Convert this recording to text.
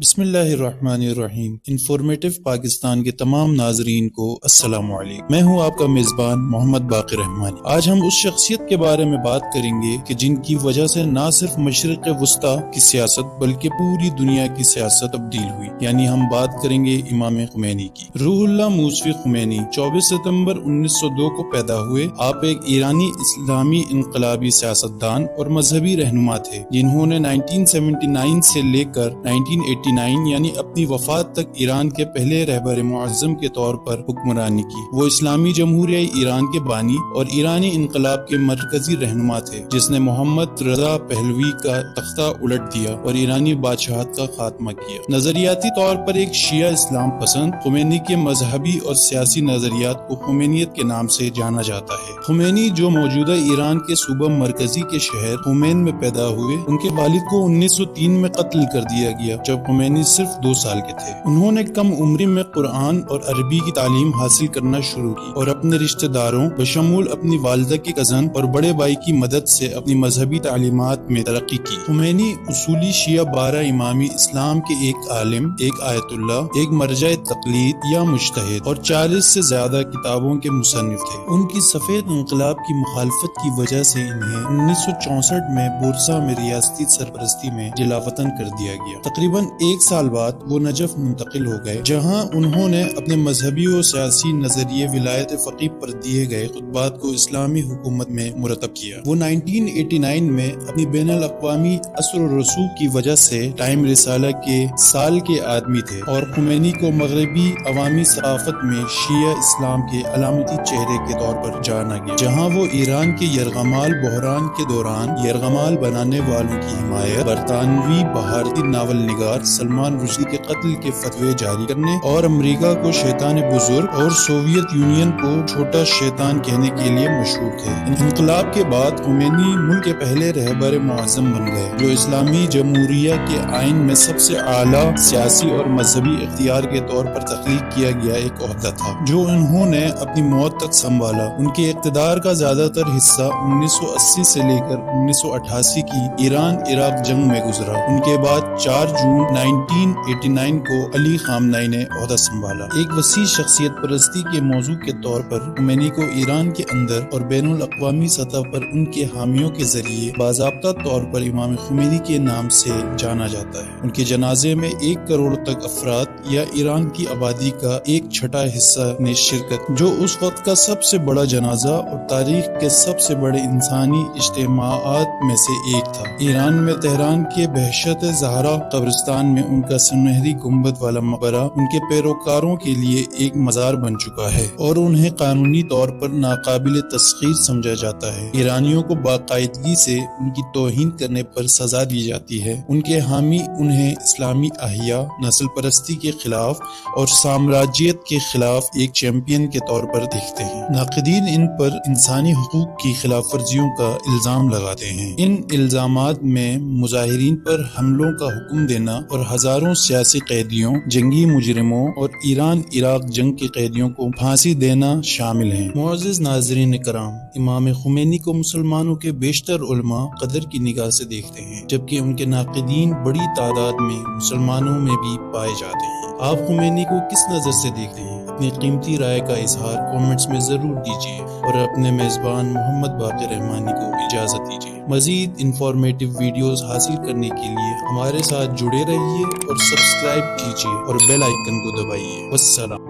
بسم اللہ الرحمن الرحیم۔ انفارمیٹو پاکستان کے تمام ناظرین کو السلام علیکم۔ میں ہوں آپ کا میزبان محمد باقر رحمانی۔ آج ہم اس شخصیت کے بارے میں بات کریں گے کہ جن کی وجہ سے نہ صرف مشرق وسطیٰ کی سیاست بلکہ پوری دنیا کی سیاست تبدیل ہوئی، یعنی ہم بات کریں گے امام خمینی کی۔ روح اللہ موسوی خمینی 24 ستمبر 1902 کو پیدا ہوئے۔ آپ ایک ایرانی اسلامی انقلابی سیاستدان اور مذہبی رہنما تھے جنہوں نے 1979 سے لے کر 1989 یعنی اپنی وفات تک ایران کے پہلے رہبر معظم کے طور پر حکمرانی کی۔ وہ اسلامی جمہوریہ ایران کے بانی اور ایرانی انقلاب کے مرکزی رہنما تھے جس نے محمد رضا پہلوی کا تختہ الٹ دیا اور ایرانی بادشاہت کا خاتمہ کیا۔ نظریاتی طور پر ایک شیعہ اسلام پسند، خمینی کے مذہبی اور سیاسی نظریات کو خمینیت کے نام سے جانا جاتا ہے۔ خمینی جو موجودہ ایران کے صوبہ مرکزی کے شہر خمین میں پیدا ہوئے، ان کے والد کو 1903 میں قتل کر دیا گیا جب خمینی صرف 2 سال کے تھے۔ انہوں نے کم عمری میں قرآن اور عربی کی تعلیم حاصل کرنا شروع کی اور اپنے رشتہ داروں بشمول اپنی والدہ کے کزن اور بڑے بھائی کی مدد سے اپنی مذہبی تعلیمات میں ترقی کی۔ خمینی اصولی شیعہ 12 امامی اسلام کے ایک عالم، ایک آیت اللہ، ایک مرجع تقلید یا مجتہد اور 40 سے زیادہ کتابوں کے مصنف تھے۔ ان کی سفید انقلاب کی مخالفت کی وجہ سے انہیں 1964 میں بورسا میں ریاستی سرپرستی میں جلا وطن کر دیا گیا۔ تقریباً 1 سال بعد وہ نجف منتقل ہو گئے جہاں انہوں نے اپنے مذہبی و سیاسی نظریے ولایت فقیہ پر دیے گئے خطبات کو اسلامی حکومت میں مرتب کیا۔ وہ 1989 میں اپنی بین الاقوامی اثر و رسوخ کی وجہ سے ٹائم رسالہ کے سال کے آدمی تھے اور خمینی کو مغربی عوامی ثقافت میں شیعہ اسلام کے علامتی چہرے کے طور پر جانا گیا، جہاں وہ ایران کے یرغمال بحران کے دوران یرغمال بنانے والوں کی حمایت، برطانوی بھارتی ناول نگار سلمان رشدی کے قتل کے فتوے جاری کرنے اور امریکہ کو شیطان بزرگ اور سوویت یونین کو چھوٹا شیطان کہنے کے لیے مشہور تھے۔ انقلاب کے بعد خمینی ملک کے پہلے رہبر معظم بن گئے، جو اسلامی جمہوریہ کے آئین میں سب سے اعلیٰ سیاسی اور مذہبی اختیار کے طور پر تخلیق کیا گیا ایک عہدہ تھا، جو انہوں نے اپنی موت تک سنبھالا۔ ان کے اقتدار کا زیادہ تر حصہ 1980 سے لے کر 1988 کی ایران عراق جنگ میں گزرا۔ ان کے بعد 4 جون 1989 کو علی خامنئی نے عہدہ سنبھالا۔ ایک وسیع شخصیت پرستی کے موضوع کے طور پر خمینی کو ایران کے اندر اور بین الاقوامی سطح پر ان کے حامیوں کے ذریعے باضابطہ طور پر امام خمینی کے نام سے جانا جاتا ہے۔ ان کے جنازے میں 1 کروڑ تک افراد یا ایران کی آبادی کا 1/6 حصہ نے شرکت، جو اس وقت کا سب سے بڑا جنازہ اور تاریخ کے سب سے بڑے انسانی اجتماعات میں سے ایک تھا۔ ایران میں تہران کے بہشت زہرا قبرستان میں ان کا سنہری گنبد والا مقبرہ ان کے پیروکاروں کے لیے ایک مزار بن چکا ہے اور انہیں قانونی طور پر ناقابل تسخیر سمجھا جاتا ہے۔ ایرانیوں کو باقاعدگی سے ان کی توہین کرنے پر سزا دی جاتی ہے۔ ان کے حامی انہیں اسلامی احیا، نسل پرستی کے خلاف اور سامراجیت کے خلاف ایک چیمپئن کے طور پر دیکھتے ہیں۔ ناقدین ان پر انسانی حقوق کی خلاف ورزیوں کا الزام لگاتے ہیں۔ ان الزامات میں مظاہرین پر حملوں کا حکم دینا اور ہزاروں سیاسی قیدیوں، جنگی مجرموں اور ایران عراق جنگ کے قیدیوں کو پھانسی دینا شامل ہیں۔ معزز ناظرین کرام، امام خمینی کو مسلمانوں کے بیشتر علماء قدر کی نگاہ سے دیکھتے ہیں، جبکہ ان کے ناقدین بڑی تعداد میں مسلمانوں میں بھی پائے جاتے ہیں۔ آپ خمینی کو کس نظر سے دیکھتے ہیں؟ اپنی قیمتی رائے کا اظہار کامنٹس میں ضرور دیجیے اور اپنے میزبان محمد باقر رحمانی کو اجازت دیجیے۔ مزید انفارمیٹو ویڈیوز حاصل کرنے کے لیے ہمارے ساتھ جڑے رہیے اور سبسکرائب کیجیے اور بیل آئیکن کو دبائیے۔ والسلام۔